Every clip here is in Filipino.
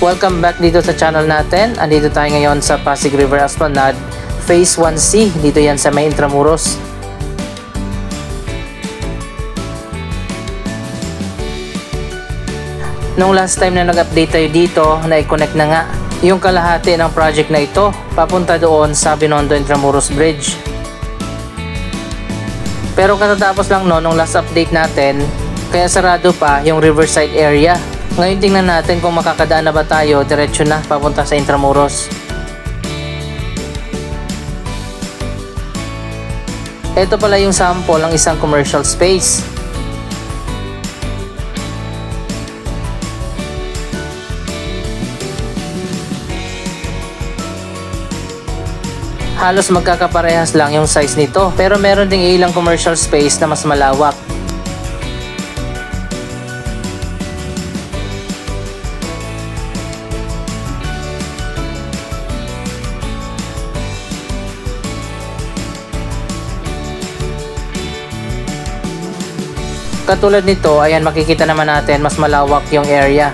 Welcome back dito sa channel natin. Andito tayo ngayon sa Pasig River Esplanade Phase 1C. Dito yan sa may Intramuros. Nung last time na nag-update tayo dito, na-connect na nga yung kalahati ng project na ito papunta doon sa Binondo Intramuros Bridge. Pero katatapos lang nung last update natin, kaya sarado pa yung Riverside area. Ngayon tingnan natin kung makakadaan na ba tayo diretso na papunta sa Intramuros. Ito pala yung sample ng isang commercial space. Halos magkakaparehas lang yung size nito, pero meron ding ilang commercial space na mas malawak. Katulad nito, ayan, makikita naman natin mas malawak yung area.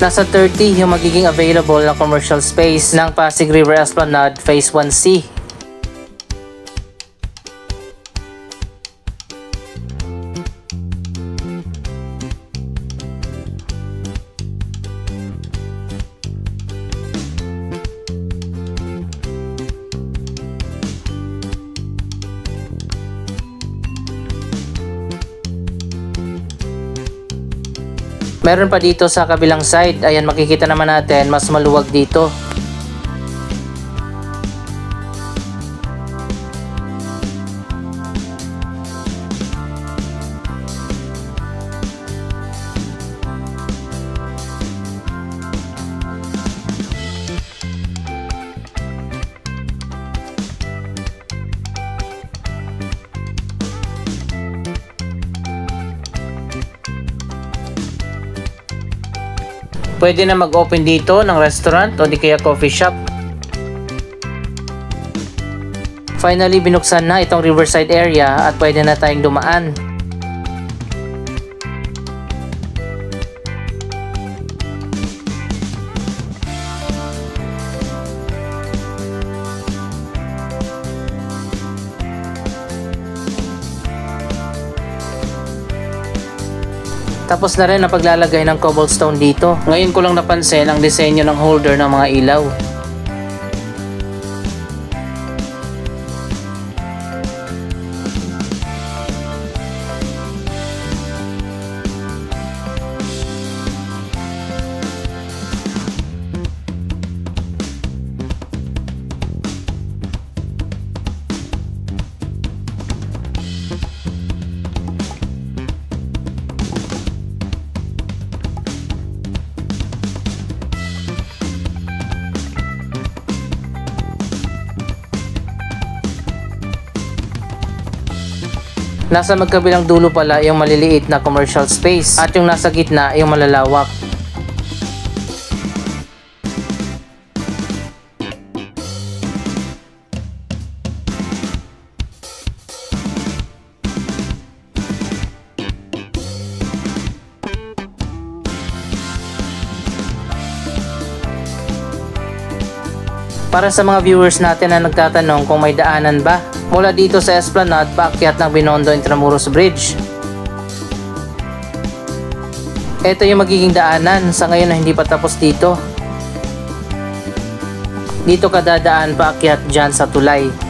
Nasa 30 yung magiging available na commercial space ng Pasig River Esplanade Phase 1C. Meron pa dito sa kabilang side, ayan, makikita naman natin mas maluwag dito. Pwede na mag-open dito ng restaurant o di kaya coffee shop. Finally, binuksan na itong Riverside area at pwede na tayong dumaan. Tapos na rin ang paglalagay ng cobblestone dito. Ngayon ko lang napansin ang disenyo ng holder ng mga ilaw. Nasa magkabilang dulo pala yung maliliit na commercial space at yung nasa gitna yung malalawak. Para sa mga viewers natin na nagtatanong kung may daanan ba mula dito sa Esplanade paakyat ng Binondo Intramuros Bridge. Ito yung magiging daanan sa ngayon na hindi pa tapos dito. Dito ka dadaan paakyat dyan sa tulay.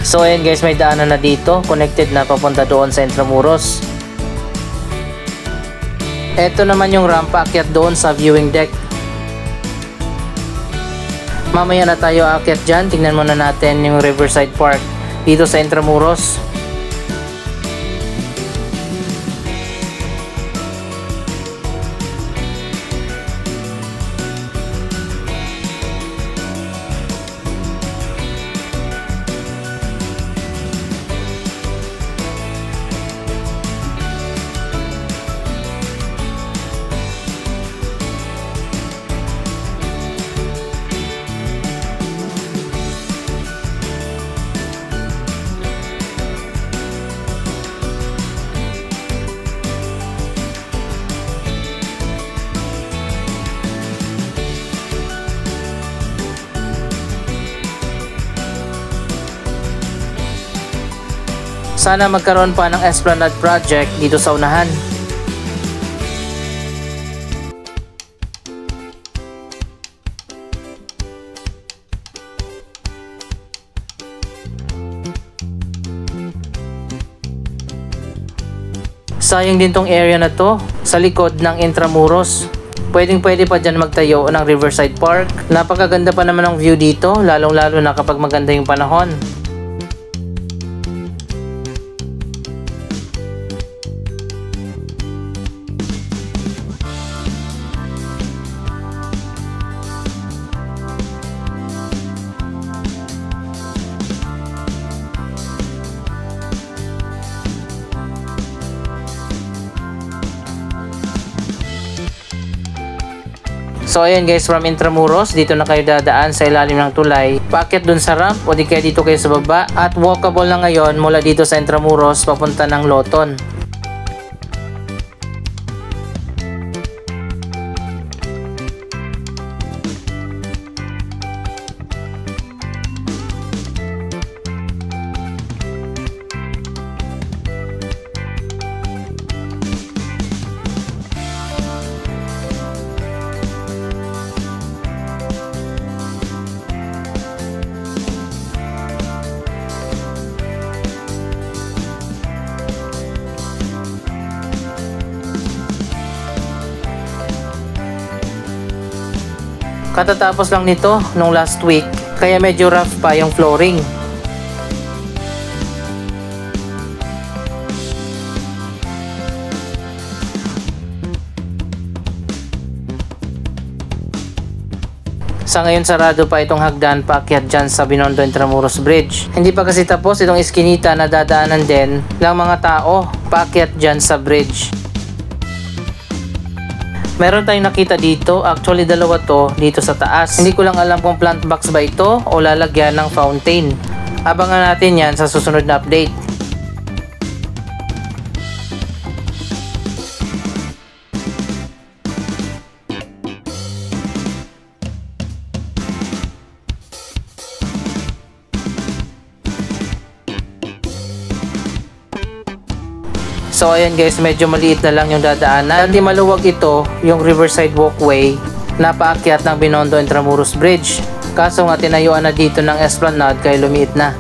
So ayan guys, may daanan na dito, connected na papunta doon sa Intramuros. Ito naman yung rampa akyat doon sa viewing deck. Mamaya na tayo aakyat dyan, tingnan muna natin yung Riverside Park dito sa Intramuros. Sana magkaroon pa ng Esplanade project dito sa unahan. Sayang din tong area na to sa likod ng Intramuros. Pwede pa dyan magtayo ng Riverside Park. Napakaganda pa naman ang view dito, lalong lalo na kapag maganda yung panahon. So ayan guys, from Intramuros, dito na kayo dadaan sa ilalim ng tulay, paakyat dun sa ramp o di kaya dito kayo sa baba, at walkable na ngayon mula dito sa Intramuros papunta ng Loton. Katatapos lang nito nung last week, kaya medyo rough pa yung flooring. Sa ngayon sarado pa itong hagdan paakyat dyan sa Binondo Intramuros Bridge. Hindi pa kasi tapos itong iskinita na dadaanan din ng mga tao paakyat dyan sa bridge. Meron tayong nakita dito, actually dalawa to dito sa taas. Hindi ko lang alam kung plant box ba ito o lalagyan ng fountain. Abangan natin yan sa susunod na update. So ayan guys, medyo maliit na lang yung dadaanan. Hindi maluwag ito, yung Riverside Walkway na paakyat ng Binondo Intramuros Bridge. Kaso nga tinayuan na dito ng Esplanade kaya lumiit na.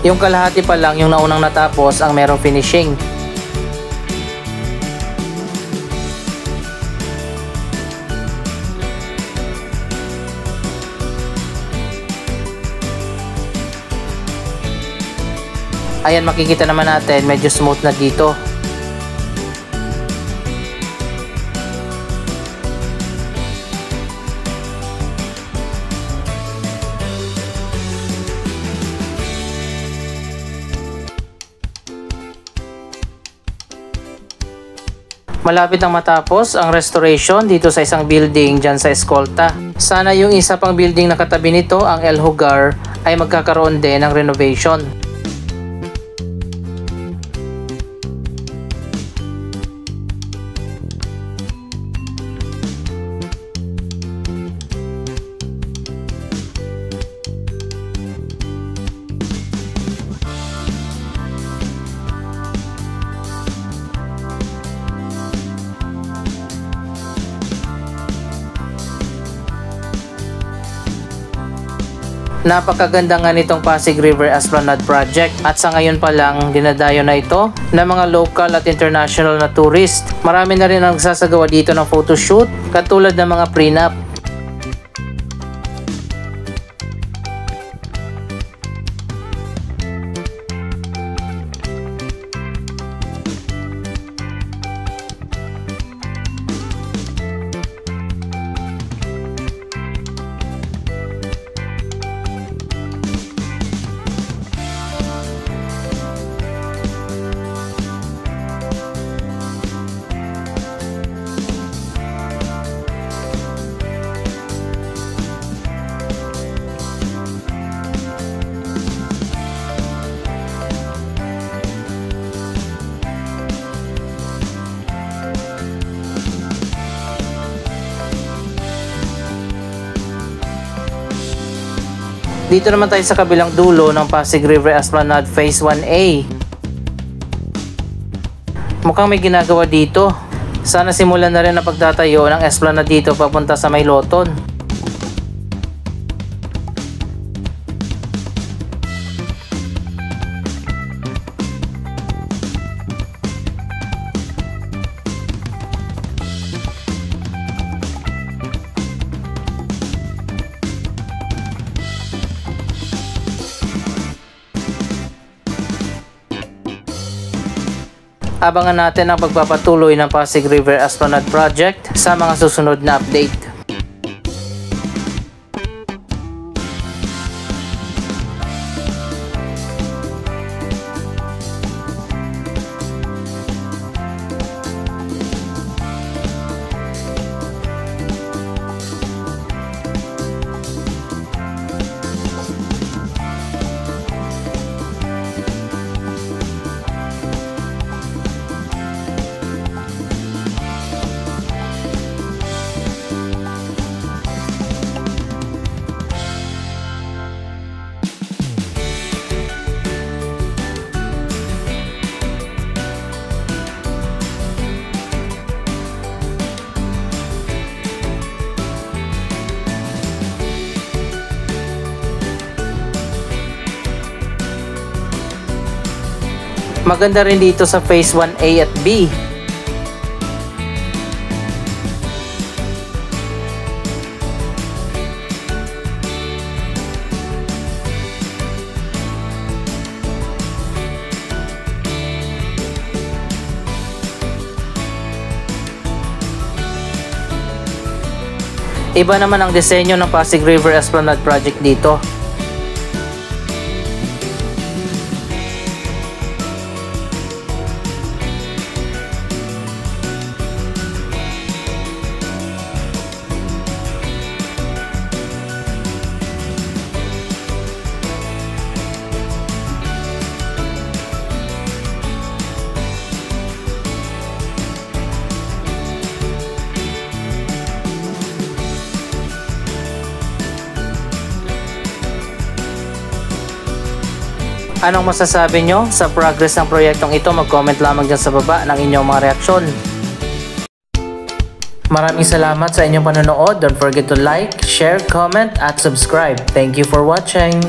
Yung kalahati pa lang yung naunang natapos ang merong finishing. Ayan, makikita naman natin medyo smooth na dito. Malapit nang matapos ang restoration dito sa isang building dyan sa Escolta. Sana yung isa pang building na katabi nito, ang El Hogar, ay magkakaroon din ng renovation. Napakaganda nga nitong Pasig River Esplanade Project at sa ngayon pa lang dinadayo na ito ng mga local at international na tourist. Marami na rin ang nagsasagawa dito ng photoshoot katulad ng mga prenup. Dito naman tayo sa kabilang dulo ng Pasig River Esplanade Phase 1A. Mukhang may ginagawa dito. Sana simulan na rin ang pagtatayo ng esplanade dito papunta sa May Loton. Abangan natin ang pagpapatuloy ng Pasig River Esplanade Project sa mga susunod na update. Maganda rin dito sa Phase 1A at B. Iba naman ang disenyo ng Pasig River Esplanade Project dito. Anong masasabi nyo sa progress ng proyektong ito? Mag-comment lamang dyan sa baba ng inyong mga reaksyon. Maraming salamat sa inyong panonood. Don't forget to like, share, comment, at subscribe. Thank you for watching.